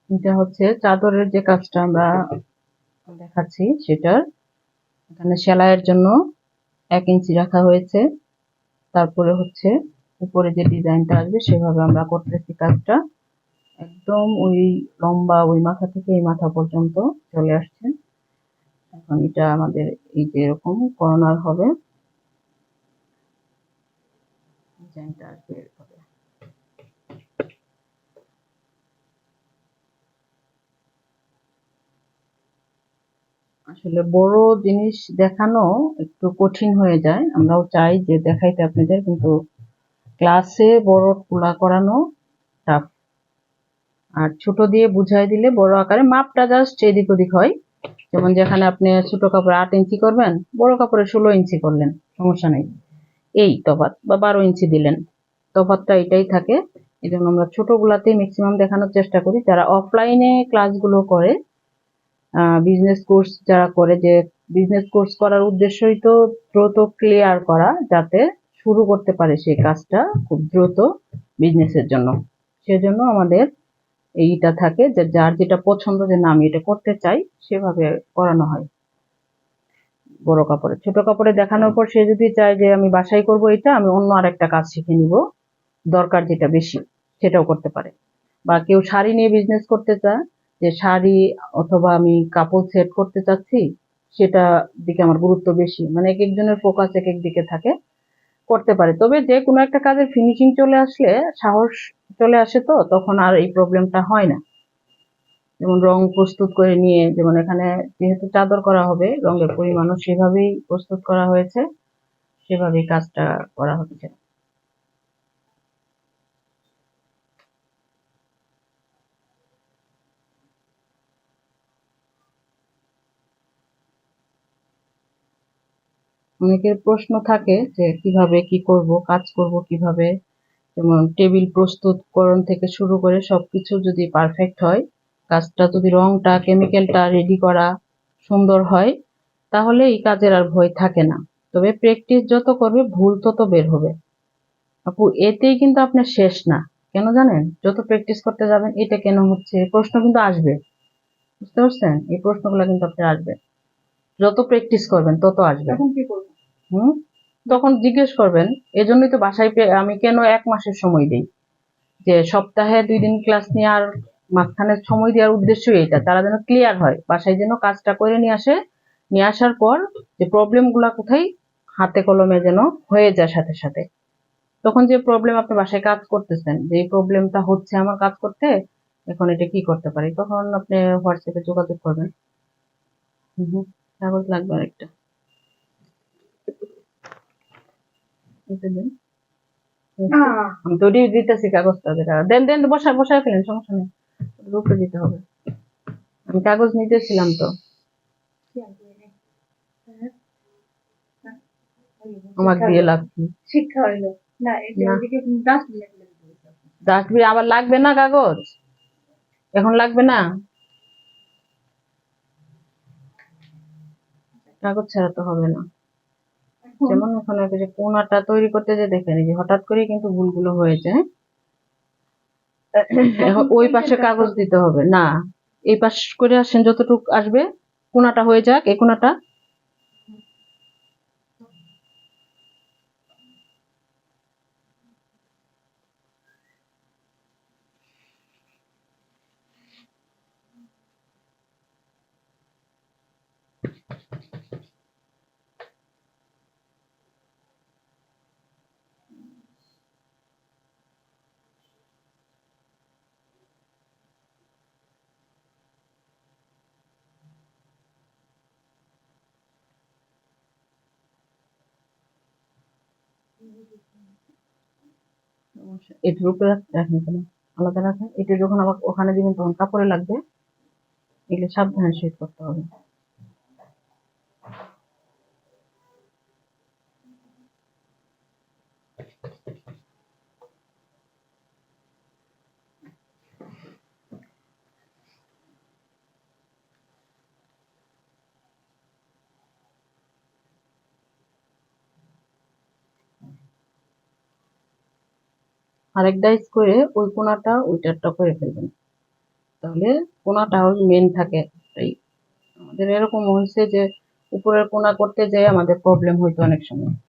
এটা হচ্ছে চাদরের যে কাজটা আমরা দেখাচ্ছি সেটার এখানে সেলাইয়ের জন্য 1 ইঞ্চি রাখা হয়েছে। তারপরে হচ্ছে উপরে যে ডিজাইনটা আসবে সেভাবে আমরা করতেছি কাজটা। একদম ওই লম্বা ওই মাথা থেকে এই মাথা পর্যন্ত চলে আসছে। এখন এটা আমাদের এই যে এরকম কর্নার হবে, ডিজাইনটা আসবে এভাবে। আসলে বড় জিনিস দেখানো একটু কঠিন হয়ে যায়, আমরাও চাই যে দেখাইতে আপনাদের, কিন্তু ক্লাসে বড় তুলা করানো টাফ। আর ছোট দিয়ে বুঝাই দিলে বড় আকারে মাপটা জাস্ট এদিক ওদিক হয়। যেমন যেখানে আপনি ছোট কাপড়ে 8 ইঞ্চি করবেন, বড় কাপড়ে 16 ইঞ্চি করলেন, সমস্যা নেই। এই তফাৎ, বা 12 ইঞ্চি দিলেন, তফাৎটা এটাই থাকে। এই জন্য আমরা ছোটগুলাতেই ম্যাক্সিমাম দেখানোর চেষ্টা করি। যারা অফলাইনে ক্লাসগুলো করে, বিজনেস কোর্স যারা করে, যে বিজনেস কোর্স করার উদ্দেশ্যই তো দ্রুত ক্লিয়ার করা, যাতে শুরু করতে পারে সেই কাজটা খুব দ্রুত বিজনেসের জন্য। সেজন্য আমাদের এইটা থাকে যে যার যেটা পছন্দ, যে না আমি এটা করতে চাই, সেভাবে করানো হয়। বড় কাপড়ে, ছোট কাপড়ে দেখানোর পর সে যদি চায় যে আমি বাসায় করব এটা, আমি অন্য আরেকটা কাজ শিখে নিব, দরকার যেটা বেশি সেটাও করতে পারে। বা কেউ শাড়ি নিয়ে বিজনেস করতে চায়, যে শাড়ি অথবা আমি কাপড় সেট করতে চাচ্ছি, সেটা দিকে আমার গুরুত্ব বেশি। মানে এক একজনের ফোকাস এক এক দিকে থাকে, করতে পারে। তবে যে কোনো একটা কাজের ফিনিশিং চলে আসলে সাহস চলে আসে, তো তখন আর এই প্রবলেমটা হয় না। যেমন রং প্রস্তুত করে নিয়ে, যেমন এখানে যেহেতু চাদর করা হবে, রঙের পরিমাণও সেভাবেই প্রস্তুত করা হয়েছে, সেভাবেই কাজটা করা হচ্ছে। অনেকের প্রশ্ন থাকে যে কিভাবে কি করব, কাজ করব কিভাবে। যেমন টেবিল প্রস্তুতকরণ থেকে শুরু করে সবকিছু যদি পারফেক্ট হয়, কাজটা যদি রংটা কেমিক্যালটা রেডি করা সুন্দর হয়, তাহলে এই কাজের আর ভয় থাকে না। তবে প্র্যাকটিস যত করবে ভুল তত বের হবে আপু, এতেই কিন্তু আপনার শেষ না। কেন জানেন? যত প্র্যাকটিস করতে যাবেন এটা কেন হচ্ছে, এই প্রশ্ন কিন্তু আসবে। বুঝতে পারছেন? এই প্রশ্নগুলো কিন্তু আপনার আসবে। যত প্র্যাকটিস করবেন তত আসবে। তখন কি করবেন? হুম, তখন জিজ্ঞেস করবেন। এজন্যই তো বাসায় আমি কেন 1 মাসের সময় দিই, যে সপ্তাহে 2 দিন ক্লাস নিয়ে, আর মাঝখানে সময় দেওয়ার উদ্দেশ্যই এটা, তারা যেন ক্লিয়ার হয়, বাসায় যেন কাজটা করে নিয়ে আসে, নিয়ে আসার পর যে প্রবলেম গুলা কোথায় হাতে কলমে যেন হয়ে যায় সাথে সাথে। তখন যে প্রবলেম আপনি বাসায় কাজ করতেছেন, যে এই প্রবলেমটা হচ্ছে আমার কাজ করতে, এখন এটা কি করতে পারি, তখন আপনি হোয়াটসঅ্যাপে যোগাযোগ করবেন। হুম হুম, কাগজ লাগবে আরেকটা, এটা দিন। আমি তো ওটাই দিতেছি কাগজটা, যেটা দেন দেন, বসায় বসায় ফেলেন, সমস্যা নেই, রূপে দিতে হবে। আমি কাগজ নিতেছিলাম তো, আমাকে দিয়ে লাভ কি? শিক্ষা হইলো না, ডাস্টবিন আবার লাগবে না কাগজ, এখন লাগবে না, কাগজ ছাড়া তো হবে না। যেমন এখন যে কোনাটা তৈরি করতে যে দেখেন, যে হঠাৎ করে কিন্তু ভুলগুলো হয়ে যায়। এখন ওই পাশে কাগজ দিতে হবে না, এই পাশ করে আসেন, যতটুকু আসবে কোনাটা হয়ে যাক, এই কোনাটা। এটার উপরে রাখেন কেন, আলাদা রাখেন। এটা যখন আবার ওখানে দিবেন তখন কাপড়ে লাগবে, এগুলো সাবধানে শেড করতে হবে। আরেক ডাইস করে ওই কোনাটা ওইটারটা করে ফেলবেন, তাহলে কোনাটা মেন থাকে। তাই আমাদের এরকম হয়েছে যে উপরের কোনা করতে যেয়ে আমাদের প্রবলেম হইতো অনেক সময়।